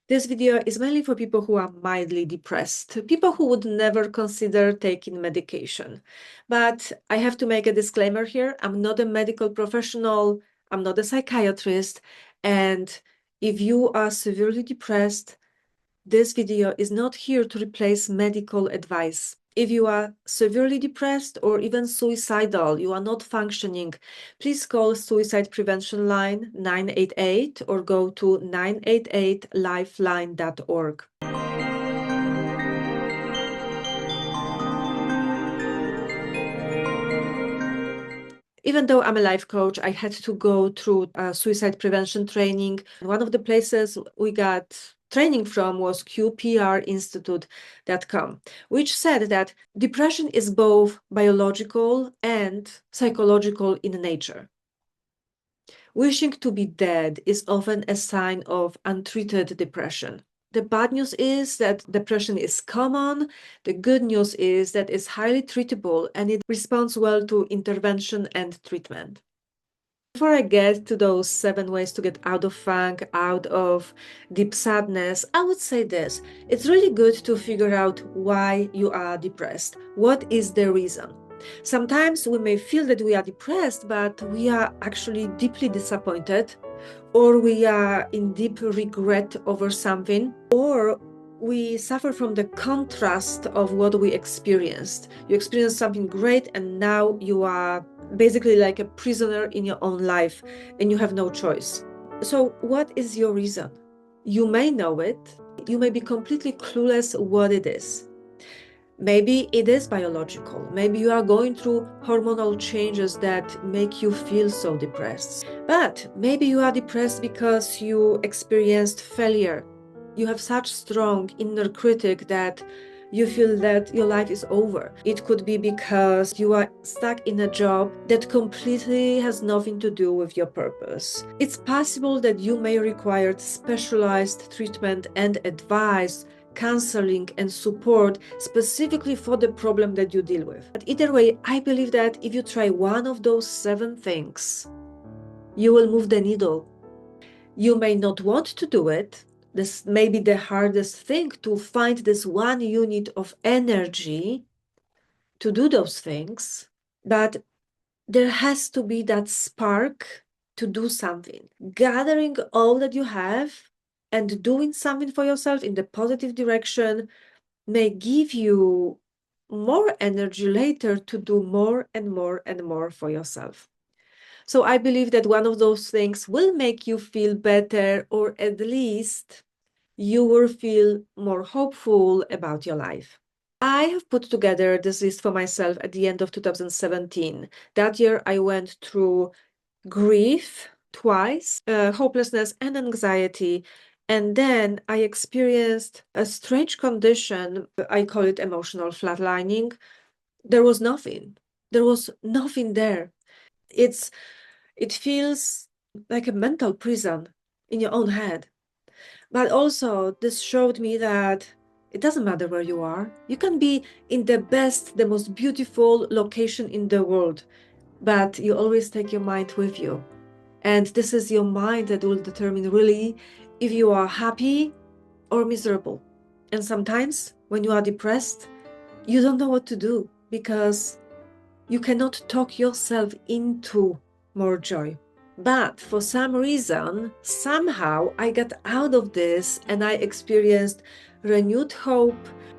This video is mainly for people who are mildly depressed, people who would never consider taking medication. But I have to make a disclaimer here. I'm not a medical professional. I'm not a psychiatrist. And if you are severely depressed, this video is not here to replace medical advice. If you are severely depressed or even suicidal, you are not functioning, please call Suicide Prevention Line 988 or go to 988lifeline.org. Even though I'm a life coach, I had to go through suicide prevention training. One of the places we got training from was qprinstitute.com, which said that depression is both biological and psychological in nature. Wishing to be dead is often a sign of untreated depression. The bad news is that depression is common. The good news is that it's highly treatable and it responds well to intervention and treatment. Before I get to those 7 ways to get out of funk, out of deep sadness, I would say this. It's really good to figure out why you are depressed. What is the reason? Sometimes we may feel that we are depressed, but we are actually deeply disappointed, or we are in deep regret over something, or we suffer from the contrast of what we experienced. You experienced something great, and now you are basically like a prisoner in your own life, and you have no choice. So what is your reason? You may know it. You may be completely clueless what it is. Maybe it is biological. Maybe you are going through hormonal changes that make you feel so depressed. But maybe you are depressed because you experienced failure. You have such strong inner critic that you feel that your life is over. It could be because you are stuck in a job that completely has nothing to do with your purpose. It's possible that you may require specialized treatment and advice, counseling and support specifically for the problem that you deal with. But either way, I believe that if you try one of those 7 things, you will move the needle. You may not want to do it. This may be the hardest thing, to find this 1 unit of energy to do those things, but there has to be that spark to do something. Gathering all that you have and doing something for yourself in the positive direction may give you more energy later to do more and more and more for yourself. So I believe that one of those things will make you feel better, or at least you will feel more hopeful about your life. I have put together this list for myself at the end of 2017. That year I went through grief twice, hopelessness and anxiety. And then I experienced a strange condition. I call it emotional flatlining. There was nothing. There was nothing there. It feels like a mental prison in your own head. But also, this showed me that it doesn't matter where you are. You can be in the best, the most beautiful location in the world, but you always take your mind with you. And this is your mind that will determine really if you are happy or miserable. And sometimes when you are depressed, you don't know what to do because you cannot talk yourself into more joy. But for some reason, somehow I got out of this and I experienced renewed hope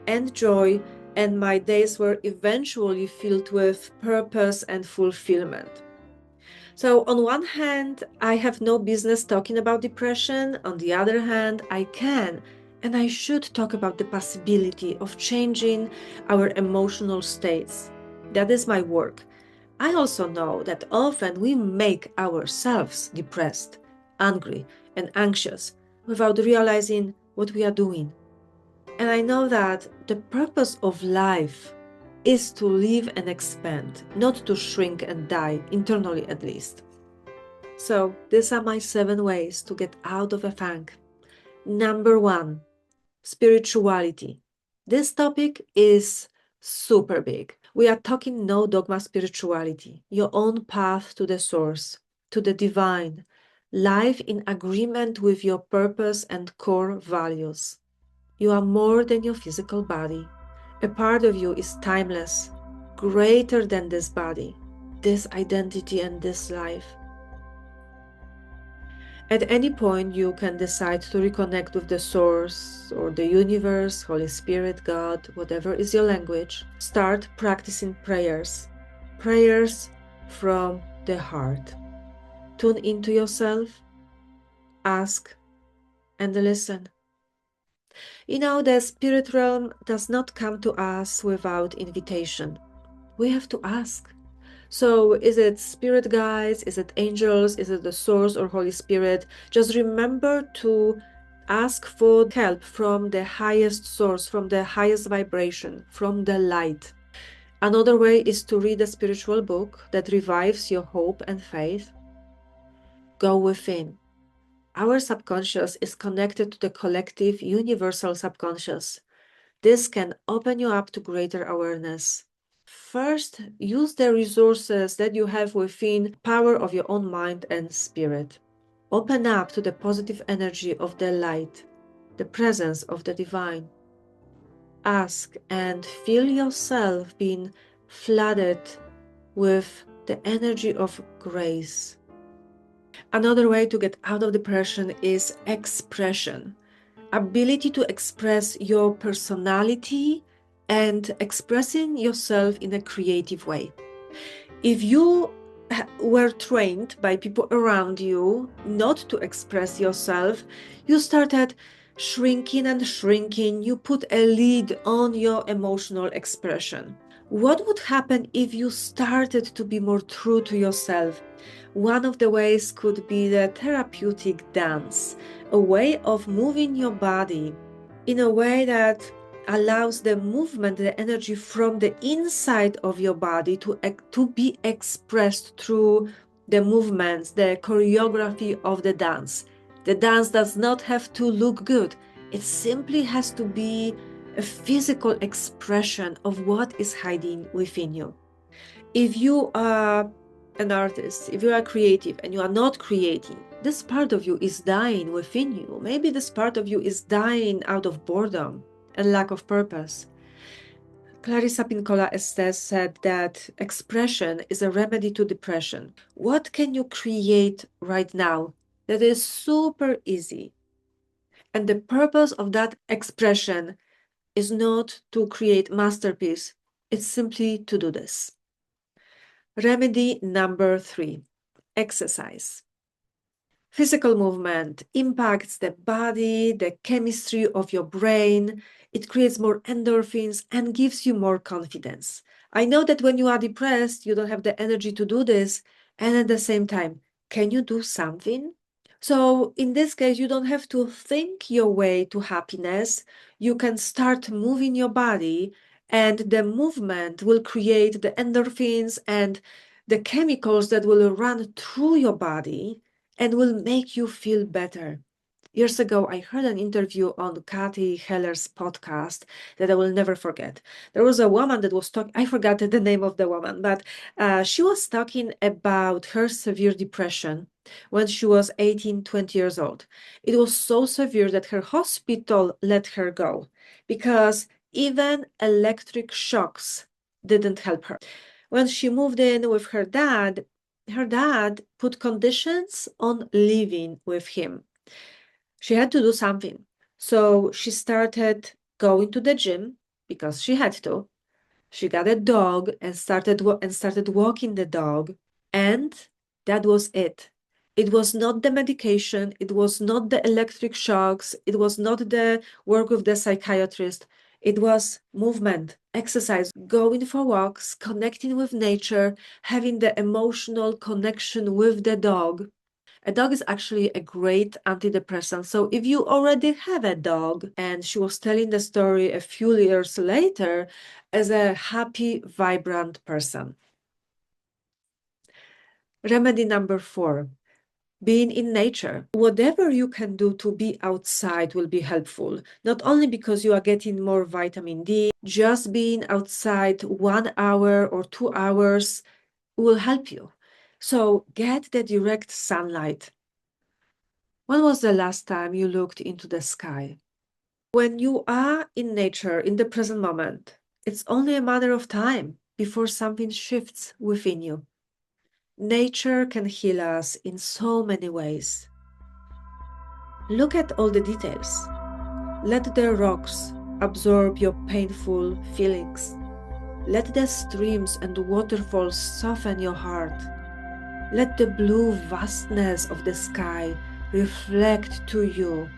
and joy, and my days were eventually filled with purpose and fulfillment. So on one hand, I have no business talking about depression. On the other hand, I can and I should talk about the possibility of changing our emotional states. That is my work. I also know that often we make ourselves depressed, angry, and anxious without realizing what we are doing. And I know that the purpose of life is to live and expand, not to shrink and die, internally at least. So these are my 7 ways to get out of a funk. Number 1, spirituality. This topic is super big. We are talking no dogma spirituality, your own path to the source, to the divine, life in agreement with your purpose and core values. You are more than your physical body. A part of you is timeless, greater than this body, this identity, and this life. At any point, you can decide to reconnect with the source or the universe, Holy Spirit, God, whatever is your language. Start practicing prayers. Prayers from the heart. Tune into yourself, ask, and listen. You know, the spirit realm does not come to us without invitation. We have to ask. So, is it spirit guides? Is it angels? Is it the source or Holy Spirit? Just remember to ask for help from the highest source, from the highest vibration, from the light. Another way is to read a spiritual book that revives your hope and faith. Go within. Our subconscious is connected to the collective universal subconscious. This can open you up to greater awareness. First, use the resources that you have within power of your own mind and spirit. Open up to the positive energy of the light, the presence of the divine. Ask and feel yourself being flooded with the energy of grace. Another way to get out of depression is expression. Ability to express your personality and expressing yourself in a creative way. If you were trained by people around you not to express yourself, you started shrinking and shrinking. You put a lid on your emotional expression. What would happen if you started to be more true to yourself? One of the ways could be the therapeutic dance, a way of moving your body in a way that allows the movement, the energy from the inside of your body to be expressed through the movements, the choreography of the dance. The dance does not have to look good. It simply has to be a physical expression of what is hiding within you. If you are an artist, if you are creative and you are not creating, this part of you is dying within you. Maybe this part of you is dying out of boredom and lack of purpose. Clarissa Pinkola Estes said that expression is a remedy to depression. What can you create right now that is super easy? And the purpose of that expression is not to create masterpiece. It's simply to do this. Remedy number 3, exercise. Physical movement impacts the body, the chemistry of your brain. It creates more endorphins and gives you more confidence. I know that when you are depressed, you don't have the energy to do this. And at the same time, can you do something? So in this case, you don't have to think your way to happiness. You can start moving your body, and the movement will create the endorphins and the chemicals that will run through your body and will make you feel better. Years ago, I heard an interview on Kathy Heller's podcast that I will never forget. There was a woman that was talking, I forgot the name of the woman, but she was talking about her severe depression when she was 18, 20 years old. It was so severe that her hospital let her go because even electric shocks didn't help her. When she moved in with her dad put conditions on living with him. She had to do something. So she started going to the gym because she had to. She got a dog and started walking the dog, and that was it. It was not the medication, it was not the electric shocks, it was not the work with the psychiatrist. It was movement, exercise, going for walks, connecting with nature, having the emotional connection with the dog. A dog is actually a great antidepressant. So if you already have a dog, and she was telling the story a few years later as a happy, vibrant person. Remedy number 4, being in nature. Whatever you can do to be outside will be helpful, not only because you are getting more vitamin D, just being outside 1 hour or 2 hours will help you. So get the direct sunlight. When was the last time you looked into the sky? When you are in nature, in the present moment, it's only a matter of time before something shifts within you. Nature can heal us in so many ways. Look at all the details. Let the rocks absorb your painful feelings. Let the streams and waterfalls soften your heart. Let the blue vastness of the sky reflect to you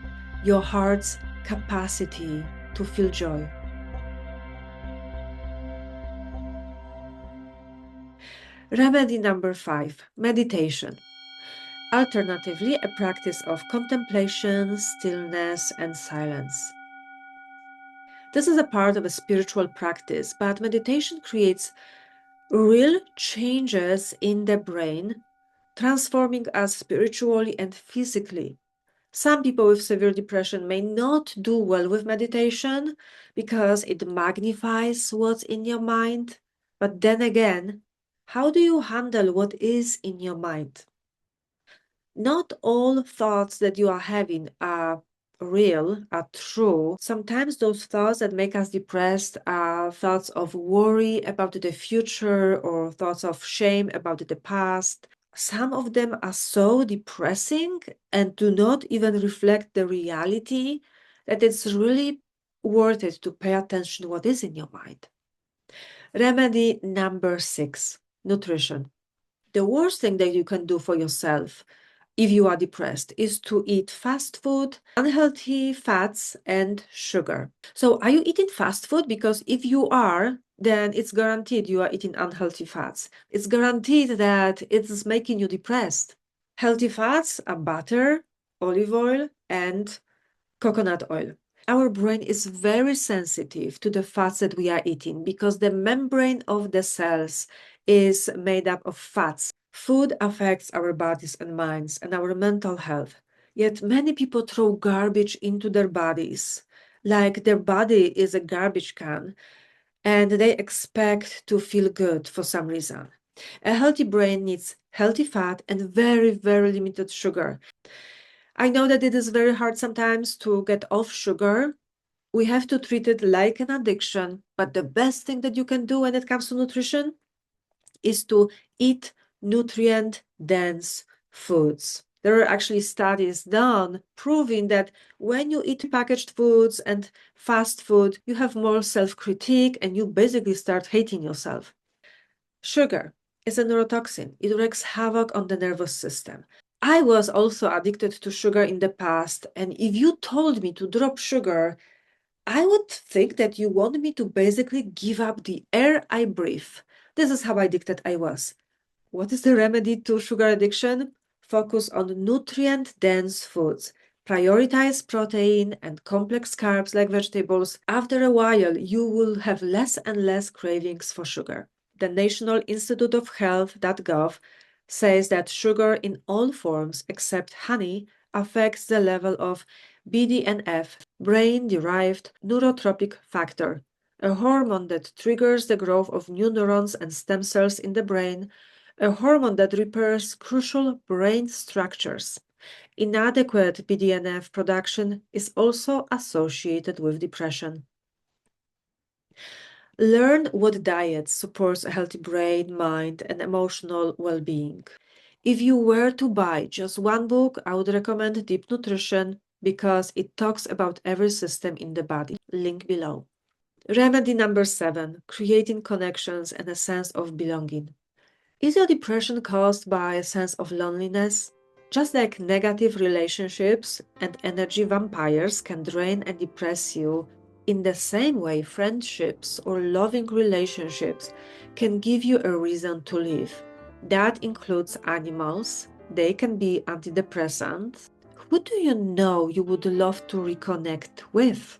your heart's capacity to feel joy. Remedy number 5, meditation. Alternatively, a practice of contemplation, stillness, and silence. This is a part of a spiritual practice, but meditation creates real changes in the brain, transforming us spiritually and physically. Some people with severe depression may not do well with meditation because it magnifies what's in your mind. But then again, how do you handle what is in your mind? Not all thoughts that you are having are real, are true. Sometimes those thoughts that make us depressed are thoughts of worry about the future or thoughts of shame about the past. Some of them are so depressing and do not even reflect the reality that it's really worth it to pay attention to what is in your mind. Remedy number 6, nutrition. The worst thing that you can do for yourself if you are depressed is to eat fast food, unhealthy fats, and sugar. So, are you eating fast food? Because if you are, then it's guaranteed you are eating unhealthy fats. It's guaranteed that it's making you depressed. Healthy fats are butter, olive oil, and coconut oil. Our brain is very sensitive to the fats that we are eating because the membrane of the cells is made up of fats. Food affects our bodies and minds and our mental health. Yet many people throw garbage into their bodies, like their body is a garbage can, and they expect to feel good for some reason. A healthy brain needs healthy fat and very, very limited sugar. I know that it is very hard sometimes to get off sugar. We have to treat it like an addiction, but the best thing that you can do when it comes to nutrition is to eat nutrient-dense foods. There are actually studies done proving that when you eat packaged foods and fast food, you have more self-critique and you basically start hating yourself. Sugar is a neurotoxin. It wreaks havoc on the nervous system. I was also addicted to sugar in the past, and if you told me to drop sugar, I would think that you want me to basically give up the air I breathe. This is how addicted I was. What is the remedy to sugar addiction? Focus on nutrient-dense foods. Prioritize protein and complex carbs like vegetables. After a while, you will have less and less cravings for sugar. The National Institute of Health.gov says that sugar in all forms except honey affects the level of BDNF, brain-derived neurotrophic factor, a hormone that triggers the growth of new neurons and stem cells in the brain, a hormone that repairs crucial brain structures. Inadequate BDNF production is also associated with depression. Learn what diet supports a healthy brain, mind, and emotional well-being. If you were to buy just one book, I would recommend Deep Nutrition because it talks about every system in the body. Link below. Remedy number 7, creating connections and a sense of belonging. Is your depression caused by a sense of loneliness? Just like negative relationships and energy vampires can drain and depress you, in the same way friendships or loving relationships can give you a reason to live. That includes animals. They can be antidepressants. Who do you know you would love to reconnect with?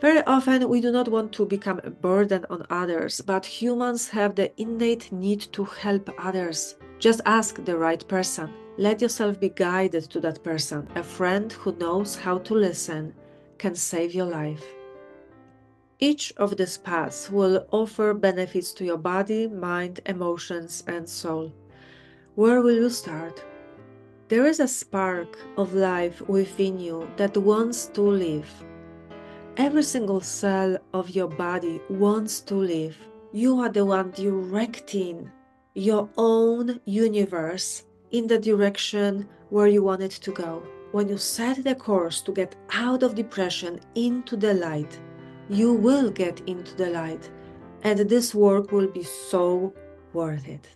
Very often, we do not want to become a burden on others, but humans have the innate need to help others. Just ask the right person. Let yourself be guided to that person. A friend who knows how to listen can save your life. Each of these paths will offer benefits to your body, mind, emotions, and soul. Where will you start? There is a spark of life within you that wants to live. Every single cell of your body wants to live. You are the one directing your own universe in the direction where you want it to go. When you set the course to get out of depression into the light, you will get into the light, and this work will be so worth it.